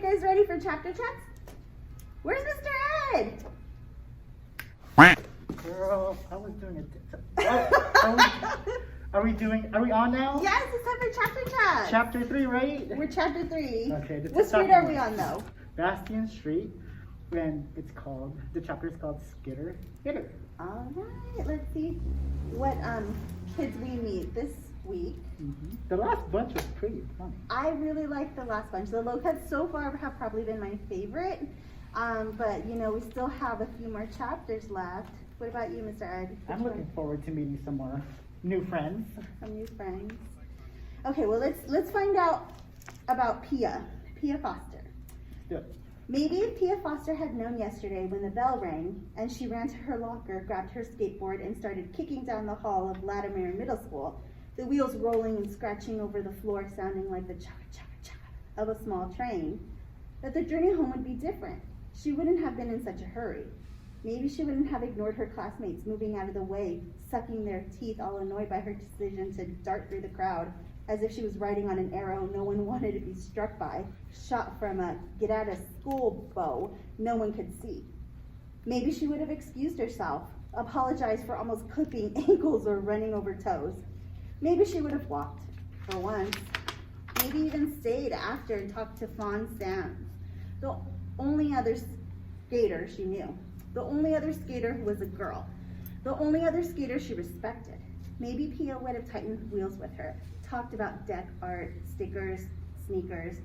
guys ready for chapter chats? Where's Mr. Ed? Girl, I was doing it. Are we on now? Yes, it's time for chapter chat. Chapter 3, right? We're chapter 3. Okay. What street are we on though? Bastion Street. And the chapter is called Skitter. Skitter. All right, let's see what kids we meet this week. The last bunch was pretty funny. I really like the last bunch. The Lopez so far have probably been my favorite. But you know, we still have a few more chapters left. What about you, Mr. Ed? I'm looking forward to meeting some more new friends. Some new friends. Okay, well let's find out about Pia Foster. Yeah. Maybe if Pia Foster had known yesterday when the bell rang and she ran to her locker, grabbed her skateboard, and started kicking down the hall of Latimer Middle School, the wheels rolling and scratching over the floor, sounding like the chaka-chaka-chaka of a small train, that the journey home would be different. She wouldn't have been in such a hurry. Maybe she wouldn't have ignored her classmates moving out of the way, sucking their teeth, all annoyed by her decision to dart through the crowd, as if she was riding on an arrow no one wanted to be struck by, shot from a get-out-of-school bow no one could see. Maybe she would have excused herself, apologized for almost clipping ankles or running over toes. Maybe she would have walked, for once. Maybe even stayed after and talked to Fawn Sands, the only other skater she knew. The only other skater who was a girl. The only other skater she respected. Maybe Pia would have tightened wheels with her, talked about deck art, stickers, sneakers,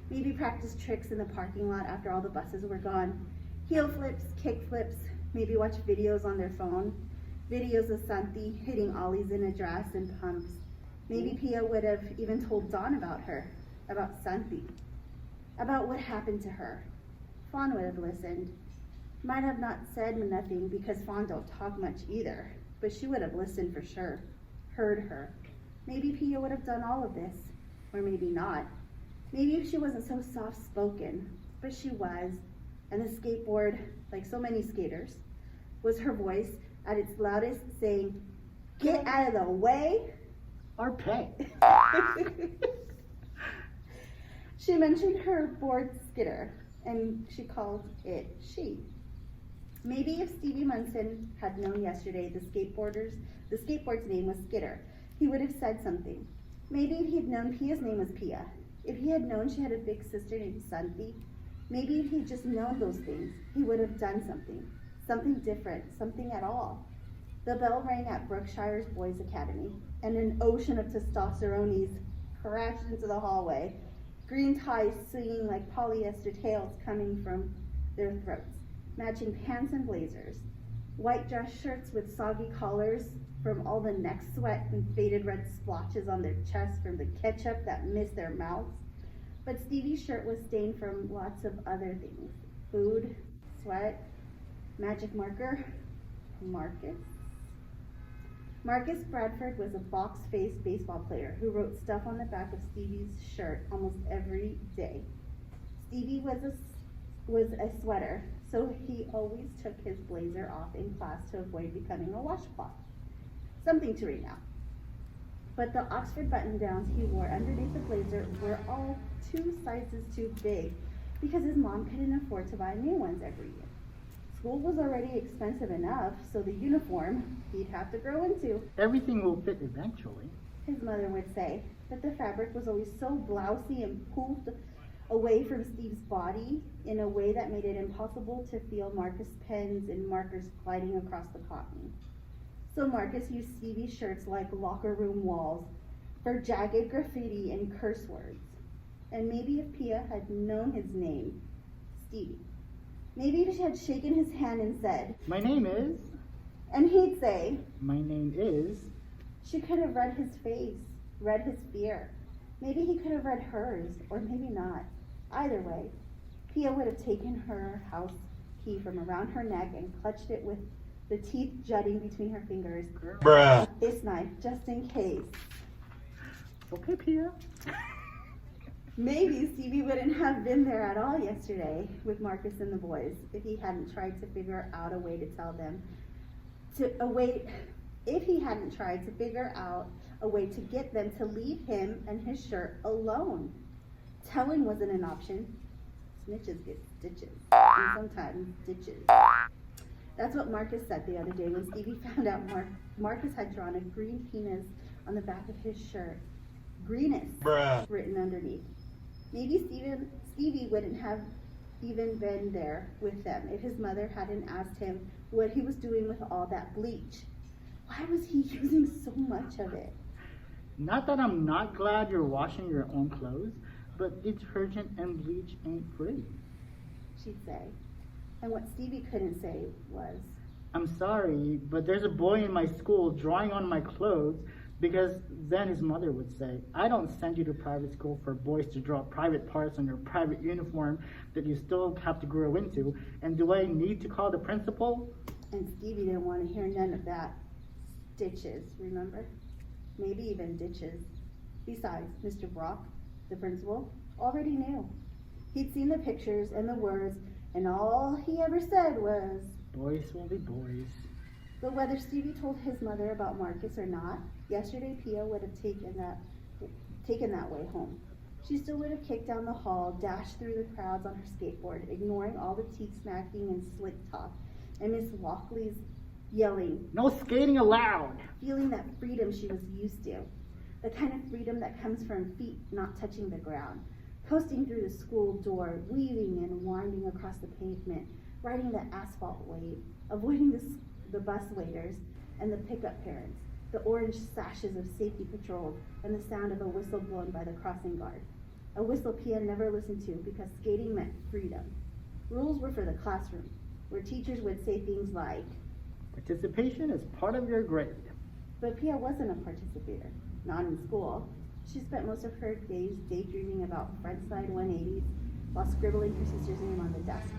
maybe practiced tricks in the parking lot after all the buses were gone, heel flips, kick flips, maybe watch videos on their phone, videos of Santi hitting ollies in a dress and pumps. Maybe Pia would have even told Dawn about her, about Santi, about what happened to her. Fawn would have listened. Might have not said nothing because Fawn don't talk much either, but she would have listened for sure, heard her. Maybe Pia would have done all of this, or maybe not. Maybe she wasn't so soft-spoken, but she was, and the skateboard, like so many skaters, was her voice at its loudest saying, "Get out of the way!" Or pay. She mentioned her board Skitter, and she called it she. Maybe if Stevie Munson had known yesterday the skateboard's name was Skitter, he would have said something. Maybe if he had known Pia's name was Pia, if he had known she had a big sister named Santi, maybe if he'd just known those things, he would have done something different, something at all. The bell rang at Brookshire's Boys Academy, and an ocean of testosterones crashed into the hallway, green ties swinging like polyester tails coming from their throats, matching pants and blazers, white dress shirts with soggy collars from all the neck sweat and faded red splotches on their chests from the ketchup that missed their mouths. But Stevie's shirt was stained from lots of other things: food, sweat, magic marker, Marcus Bradford was a box-faced baseball player who wrote stuff on the back of Stevie's shirt almost every day. Stevie was a sweater, so he always took his blazer off in class to avoid becoming a washcloth. Something to read now. But the Oxford button-downs he wore underneath the blazer were all 2 sizes too big because his mom couldn't afford to buy new ones every year. School was already expensive enough, so the uniform he'd have to grow into. Everything will fit eventually, His mother would say, but the fabric was always so blousy and pulled away from Steve's body in a way that made it impossible to feel Marcus' pens and markers gliding across the cotton. So Marcus used Stevie's shirts like locker room walls for jagged graffiti and curse words. And maybe if Pia had known his name, Stevie, maybe if she had shaken his hand and said, "My name is," and he'd say, "My name is," she could have read his face, read his fear. Maybe he could have read hers, or maybe not. Either way, Pia would have taken her house key from around her neck and clutched it with the teeth jutting between her fingers. Bruh. This knife, just in case. Okay, Pia. Maybe Stevie wouldn't have been there at all yesterday with Marcus and the boys if he hadn't tried to figure out a way to tell them if he hadn't tried to figure out a way to get them to leave him and his shirt alone. Telling wasn't an option. Snitches get stitches, and sometimes ditches. That's what Marcus said the other day when Stevie found out Marcus had drawn a green penis on the back of his shirt. Greenest written underneath. Maybe Stevie wouldn't have even been there with them if his mother hadn't asked him what he was doing with all that bleach. Why was he using so much of it? Not that I'm not glad you're washing your own clothes, but detergent and bleach ain't free. She'd say. And what Stevie couldn't say was, I'm sorry, but there's a boy in my school drawing on my clothes, because then his mother would say, I don't send you to private school for boys to draw private parts on your private uniform that you still have to grow into, and do I need to call the principal? And Stevie didn't want to hear none of that. Stitches, remember? Maybe even ditches. Besides, Mr. Brock, the principal, already knew. He'd seen the pictures and the words, and all he ever said was, boys will be boys. But whether Stevie told his mother about Marcus or not, yesterday Pia would have taken that way home. She still would have kicked down the hall, dashed through the crowds on her skateboard, ignoring all the teeth smacking and slick talk, and Miss Walkley's yelling, no skating allowed! Feeling that freedom she was used to. The kind of freedom that comes from feet not touching the ground. Coasting through the school door, weaving and winding across the pavement, riding the asphalt wave, avoiding the bus waiters and the pickup parents, the orange sashes of safety patrols, and the sound of a whistle blown by the crossing guard. A whistle Pia never listened to because skating meant freedom. Rules were for the classroom, where teachers would say things like, participation is part of your grade. But Pia wasn't a participator, not in school. She spent most of her days daydreaming about frontside 180s while scribbling her sister's name on the desk.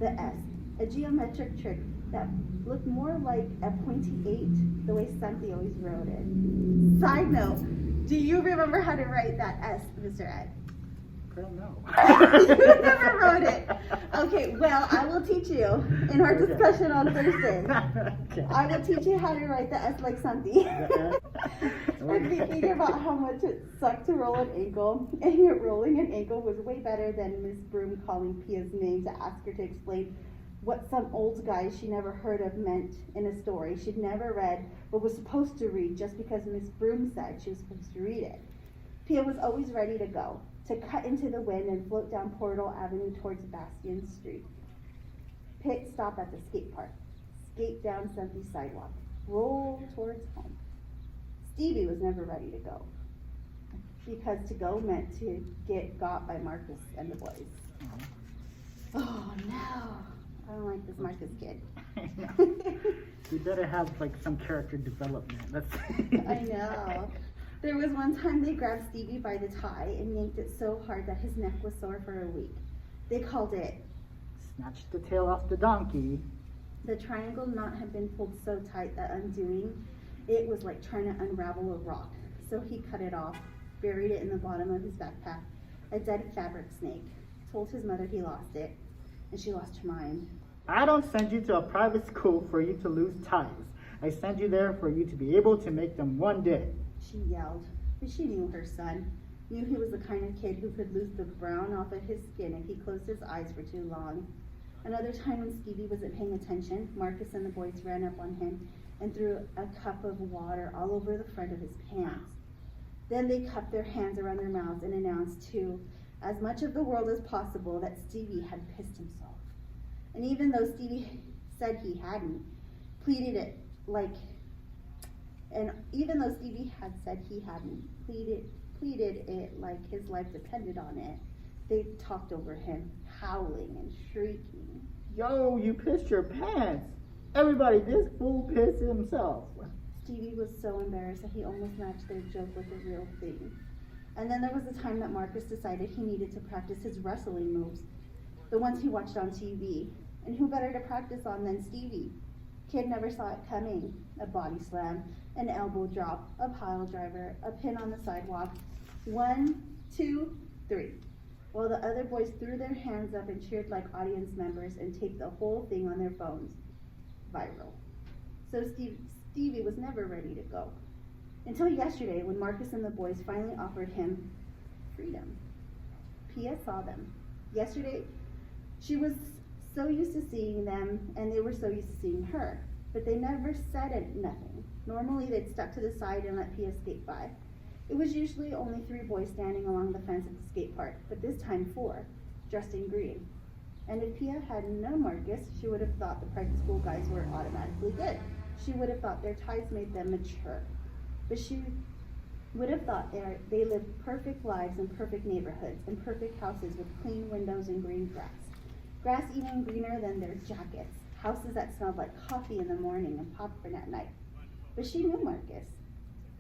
The S, a geometric trick that looked more like a pointy 8, the way Santi always wrote it. Side note, do you remember how to write that S, Mr. Ed? Girl, no. You never wrote it. Okay, well, I will teach you in our discussion on Thursday. Okay. I will teach you how to write the S like Santi. I'm thinking about how much it sucked to roll an ankle, and yet rolling an ankle was way better than Miss Broom calling Pia's name to ask her to explain what some old guy she never heard of meant in a story she'd never read but was supposed to read just because Miss Broom said she was supposed to read it. Pia was always ready to go, to cut into the wind and float down Portal Avenue towards Bastion Street. Pit stop at the skate park, skate down Santi's sidewalk, roll towards home. Stevie was never ready to go, because to go meant to get got by Marcus and the boys. Oh no, I don't like this Marcus kid. You better have like some character development. That's I know. There was one time they grabbed Stevie by the tie and yanked it so hard that his neck was sore for a week. They called it, snatch the tail off the donkey. the triangle knot had been pulled so tight that undoing it was like trying to unravel a rock. So he cut it off, buried it in the bottom of his backpack, a dead fabric snake, told his mother he lost it, and she lost her mind. I don't send you to a private school for you to lose ties. I send you there for you to be able to make them one day. She yelled, but she knew her son, knew he was the kind of kid who could lose the brown off of his skin if he closed his eyes for too long. Another time when Stevie wasn't paying attention, Marcus and the boys ran up on him and threw a cup of water all over the front of his pants. Then they cupped their hands around their mouths and announced to as much of the world as possible that Stevie had pissed himself. And even though Stevie said he hadn't, pleaded it like his life depended on it, they talked over him, howling and shrieking. Yo, you pissed your pants. Everybody, this fool pissed himself. Stevie was so embarrassed that he almost matched their joke with the real thing. And then there was the time that Marcus decided he needed to practice his wrestling moves, the ones he watched on TV. And who better to practice on than Stevie? Kid never saw it coming. A body slam, an elbow drop, a pile driver, a pin on the sidewalk. 1, 2, 3. While the other boys threw their hands up and cheered like audience members and taped the whole thing on their phones. Viral. So Stevie was never ready to go. Until yesterday when Marcus and the boys finally offered him freedom. Pia saw them. Yesterday She was so used to seeing them, and they were so used to seeing her, but they never said nothing. Normally, they'd step to the side and let Pia skate by. It was usually only 3 boys standing along the fence of the skate park, but this time 4, dressed in green. And if Pia had known Marcus, she would have thought the private school guys were automatically good. She would have thought their ties made them mature. But she would have thought they lived perfect lives in perfect neighborhoods, in perfect houses with clean windows and green grass. Grass even greener than their jackets. Houses that smelled like coffee in the morning and popcorn at night. But she knew Marcus.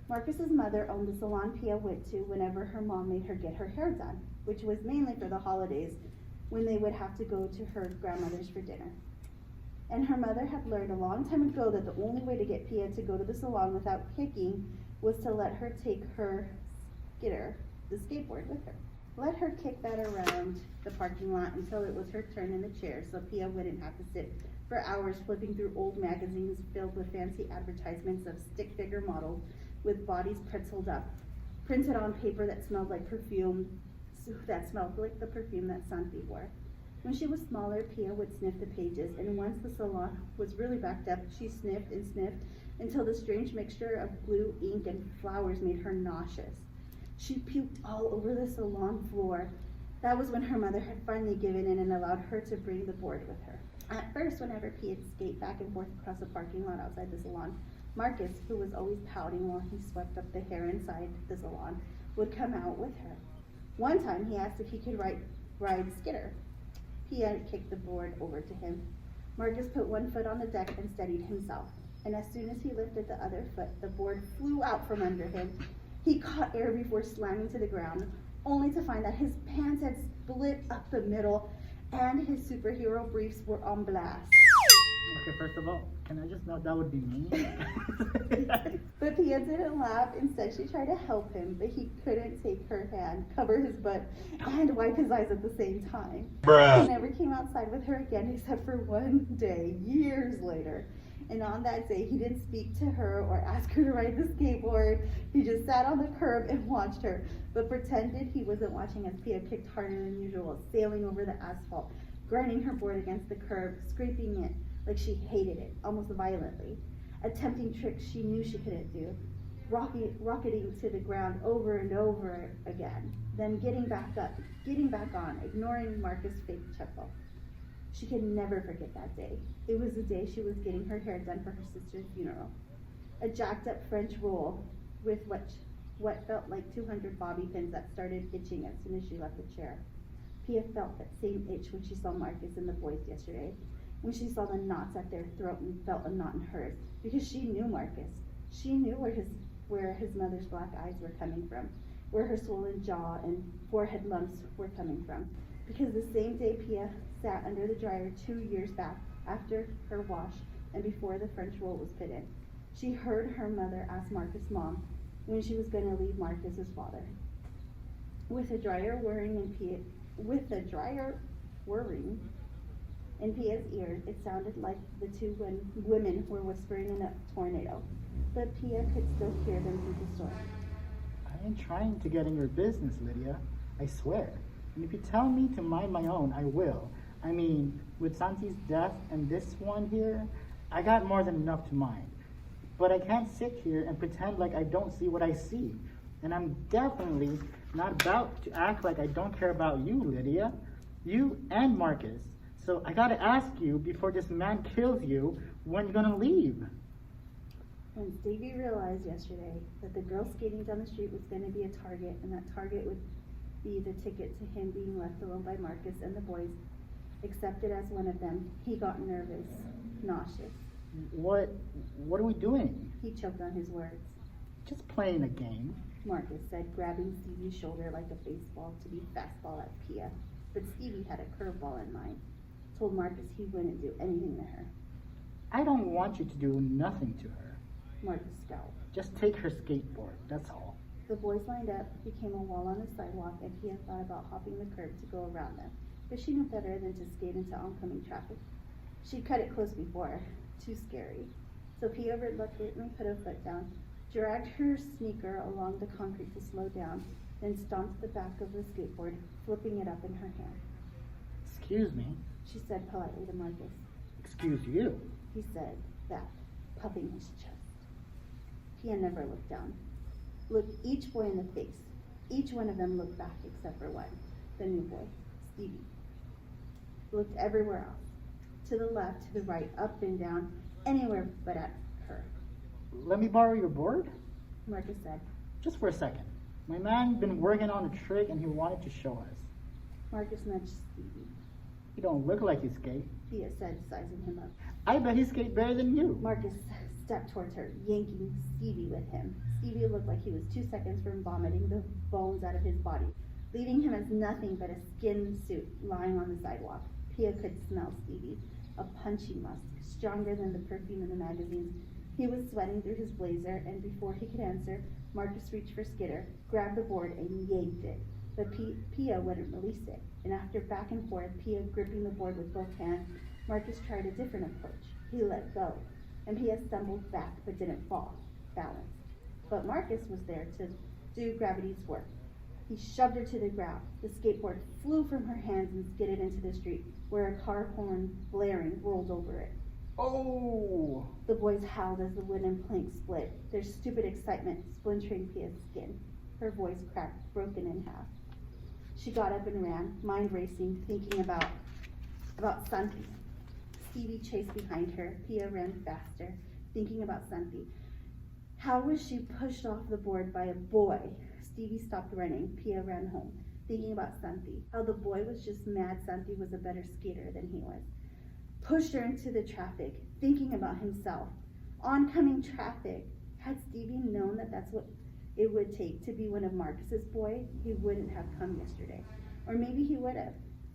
Marcus's mother owned the salon Pia went to whenever her mom made her get her hair done, which was mainly for the holidays when they would have to go to her grandmother's for dinner. And her mother had learned a long time ago that the only way to get Pia to go to the salon without kicking was to let her take her skitter, the skateboard, with her. Let her kick that around the parking lot until it was her turn in the chair so Pia wouldn't have to sit for hours flipping through old magazines filled with fancy advertisements of stick figure models with bodies pretzeled up, printed on paper that smelled like perfume, that smelled like the perfume that Santi wore. When she was smaller, Pia would sniff the pages, and once the salon was really backed up, she sniffed and sniffed until the strange mixture of blue ink and flowers made her nauseous. She puked all over the salon floor. That was when her mother had finally given in and allowed her to bring the board with her. At first, whenever Pia skated back and forth across the parking lot outside the salon, Marcus, who was always pouting while he swept up the hair inside the salon, would come out with her. One time, he asked if he could ride Skitter. Pia kicked the board over to him. Marcus put one foot on the deck and steadied himself, and as soon as he lifted the other foot, the board flew out from under him. He caught air before slamming to the ground, only to find that his pants had split up the middle and his superhero briefs were on blast. Okay, first of all, can I just note that would be me? But Pia didn't laugh. Instead, she tried to help him, but he couldn't take her hand, cover his butt, and wipe his eyes at the same time. Bruh. He never came outside with her again except for one day, years later. And on that day, he didn't speak to her or ask her to ride the skateboard. He just sat on the curb and watched her, but pretended he wasn't watching as Pia kicked harder than usual, sailing over the asphalt, grinding her board against the curb, scraping it like she hated it, almost violently, attempting tricks she knew she couldn't do, rocketing to the ground over and over again, then getting back up, getting back on, ignoring Marcus' fake chuckle. She could never forget that day. It was the day she was getting her hair done for her sister's funeral. A jacked up French roll with what felt like 200 bobby pins that started itching as soon as she left the chair. Pia felt that same itch when she saw Marcus and the boys yesterday, when she saw the knots at their throat and felt a knot in hers, because she knew Marcus. She knew where his mother's black eyes were coming from, where her swollen jaw and forehead lumps were coming from, because the same day Pia sat under the dryer 2 years back after her wash and before the French roll was put in, she heard her mother ask Marcus' mom when she was going to leave Marcus's father. With the dryer whirring in Pia's ears, it sounded like the two women were whispering in a tornado, but Pia could still hear them through the storm. I ain't trying to get in your business, Lydia. I swear. And if you tell me to mind my own, I will. I mean, with Santi's death and this one here, I got more than enough to mind. But I can't sit here and pretend like I don't see what I see. And I'm definitely not about to act like I don't care about you, Lydia. You and Marcus. So I gotta ask you before this man kills you, when you're gonna leave. When Davy realized yesterday that the girl skating down the street was going to be a target, and that target would be the ticket to him being left alone by Marcus and the boys, accepted as one of them, he got nervous, nauseous. What are we doing? He choked on his words. Just playing a game. Marcus said, grabbing Stevie's shoulder like a baseball to be fastball at Pia. But Stevie had a curveball in mind. Told Marcus he wouldn't do anything to her. I don't want you to do nothing to her. Marcus scowled. Just take her skateboard, that's all. The boys lined up, became a wall on the sidewalk, and Pia thought about hopping the curb to go around them. But she knew better than to skate into oncoming traffic. She'd cut it close before. Too scary. So Pia reluctantly put her foot down, dragged her sneaker along the concrete to slow down, then stomped the back of the skateboard, flipping it up in her hand. Excuse me. She said politely to Marcus. Excuse you. He said that, puffing his chest. Pia never looked down. Looked each boy in the face. Each one of them looked back except for one, the new boy, Stevie. Looked everywhere else. To the left, to the right, up and down, anywhere but at her. Let me borrow your board? Marcus said. Just for a second. My man been working on a trick and he wanted to show us. Marcus nudged Stevie. You don't look like you skate. Pia said, sizing him up. I bet he skate better than you. Marcus stepped towards her, yanking Stevie with him. Stevie looked like he was 2 seconds from vomiting the bones out of his body, leaving him as nothing but a skin suit lying on the sidewalk. Pia could smell Stevie, a punchy musk, stronger than the perfume in the magazines. He was sweating through his blazer, and before he could answer, Marcus reached for Skitter, grabbed the board, and yanked it. But Pia wouldn't release it, and after back and forth, Pia gripping the board with both hands, Marcus tried a different approach. He let go, and Pia stumbled back but didn't fall, balanced. But Marcus was there to do gravity's work. He shoved her to the ground. The skateboard flew from her hands and skidded into the street, where a car horn, blaring, rolled over it. Oh! The boys howled as the wooden plank split, their stupid excitement splintering Pia's skin. Her voice cracked, broken in half. She got up and ran, mind racing, thinking about Santi. Stevie chased behind her. Pia ran faster, thinking about Santi. How was she pushed off the board by a boy? Stevie stopped running. Pia ran home, thinking about Santi. How the boy was just mad Santi was a better skater than he was. Pushed her into the traffic, thinking about himself. Oncoming traffic. Had Stevie known that that's what it would take to be one of Marcus's boy, he wouldn't have come yesterday. Or maybe he would have.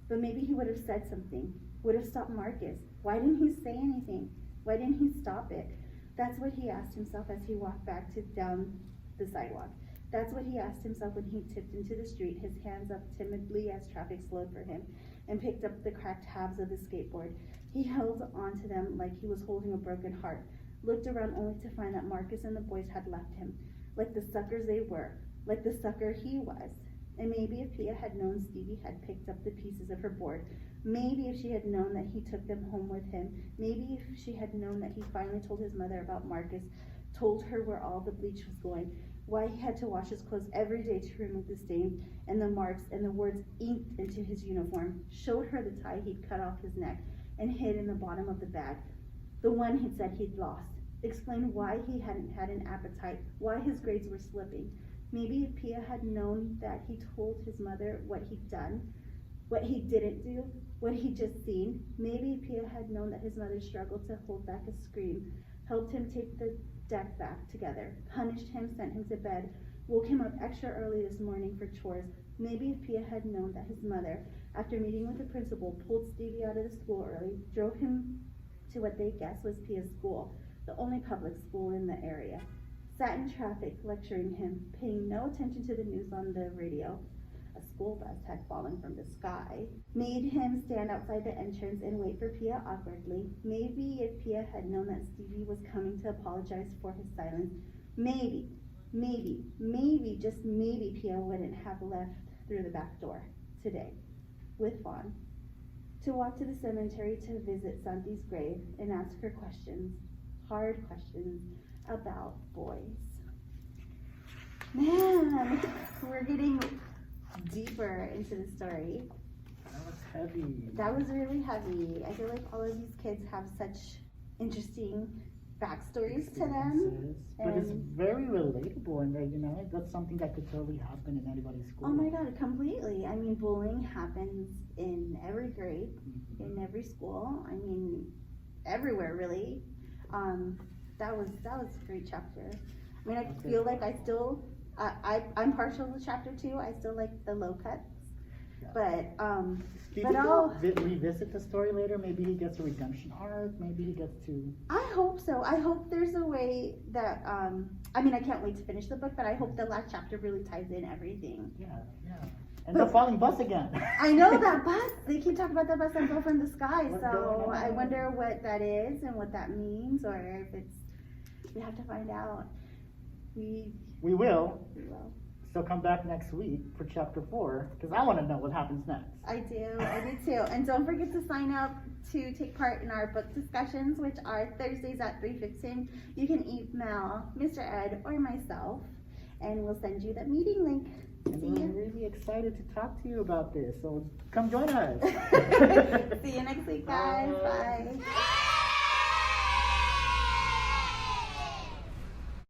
But maybe he would have said something. Would have stopped Marcus. Why didn't he say anything? Why didn't he stop it? That's what he asked himself as he walked back down the sidewalk. That's what he asked himself when he tipped into the street, his hands up timidly as traffic slowed for him, and picked up the cracked halves of the skateboard. He held onto them like he was holding a broken heart, looked around only to find that Marcus and the boys had left him, like the suckers they were, like the sucker he was. And maybe if Pia had known Stevie had picked up the pieces of her board, maybe if she had known that he took them home with him, maybe if she had known that he finally told his mother about Marcus, told her where all the bleach was going, why he had to wash his clothes every day to remove the stain and the marks and the words inked into his uniform, showed her the tie he'd cut off his neck and hid in the bottom of the bag, the one he'd said he'd lost, explained why he hadn't had an appetite, why his grades were slipping. Maybe if Pia had known that he told his mother what he'd done, what he didn't do, what he'd just seen, maybe if Pia had known that his mother struggled to hold back a scream, helped him take the deck back together, punished him, sent him to bed, woke him up extra early this morning for chores. Maybe if Pia had known that his mother, after meeting with the principal, pulled Stevie out of the school early, drove him to what they guessed was Pia's school, the only public school in the area, sat in traffic lecturing him, paying no attention to the news on the radio. A school bus had fallen from the sky, made him stand outside the entrance and wait for Pia awkwardly. Maybe if Pia had known that Stevie was coming to apologize for his silence, maybe, just maybe Pia wouldn't have left through the back door today with Vaughn to walk to the cemetery to visit Santi's grave and ask her questions, hard questions about boys. Man, we're getting deeper into the story. That was heavy. That was really heavy. I feel like all of these kids have such interesting backstories to them. But it's very relatable, and that's something that could totally happen in anybody's school. Oh my god, completely. I mean, bullying happens in every grade, in every school. I mean, everywhere really. That was a great chapter. I mean, I feel like I still, I'm partial to chapter 2. I still like the low cuts. Yeah. But I'll revisit the story later. Maybe he gets a redemption arc. Maybe he gets to. I hope so. I hope there's a way that I mean, I can't wait to finish the book, but I hope the last chapter really ties in everything. Yeah. And the falling bus again. I know that bus. They keep talking about that bus that fell from the sky. So I wonder what that is and what that means, or if it's. We have to find out. We will. So come back next week for chapter 4, because I want to know what happens next. I do too. And don't forget to sign up to take part in our book discussions, which are Thursdays at 3:15. You can email Mr. Ed or myself, and we'll send you the meeting link. And See we're you. really excited to talk to you about this, so come join us. See you next week, guys. Bye.